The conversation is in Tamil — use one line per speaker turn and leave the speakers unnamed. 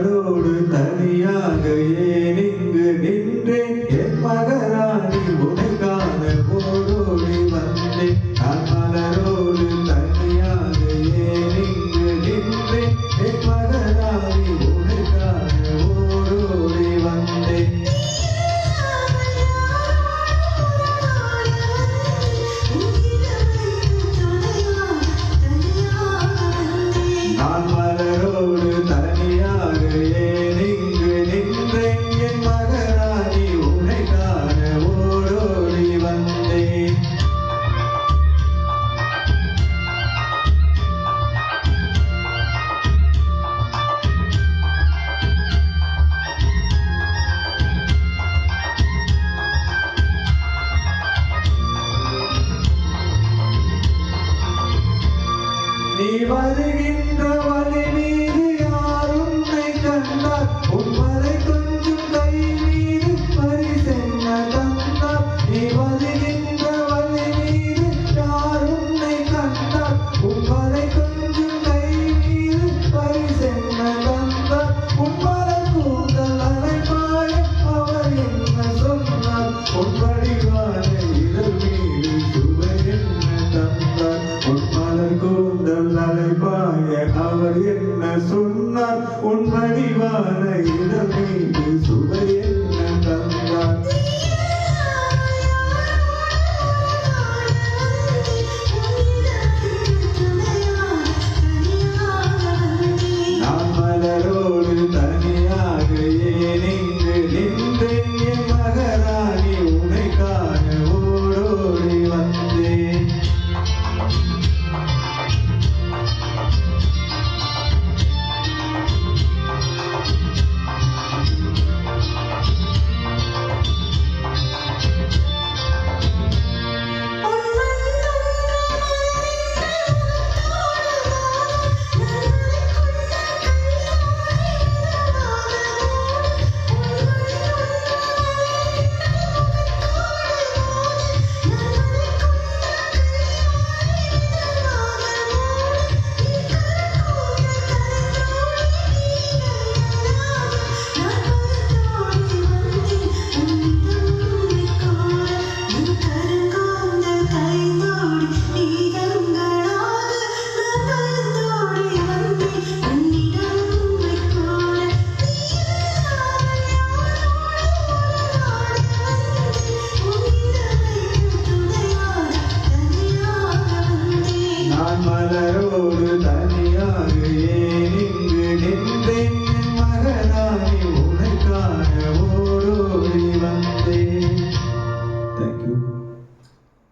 மலரோடு தனியாக ஏன் இங்கு நின்றேன் என் மகராணி உன்னை காண ஓடோடி வந்தேன் நான் மலரோடு தனியாக ஏன் இங்கு நின்றேன் என் மகராணி உன்னை காண ஓடோடி வந்தேன் நான் மலரோடு தனியாக ஏன் இங்கு நின்றேன் என் மகராணி உன்னை காண ஓடோடி வந்தேன் நீ வருகின்ற வழி மீது யார் உன்னை கண்டார் உன்மலை கொஞ்சம் கை மீது பரிசென்ன தந்தார் நீ வருகின்ற வழி மீது யார் உன்னை கண்டார் உன்மலை கொஞ்சம் கை மீது பரிசென்ன தந்தார் உன்மலை கூந்தல் அலைப்பாய அவர் என்ன சொன்னார் உன் வடிவான இதழ் மீது சுவை என்ன தந்தார் உன்மலர் கூந்தல் அலைப்பாய அவர் என்ன சொன்னார் உன் வடிவான இதழ் மீது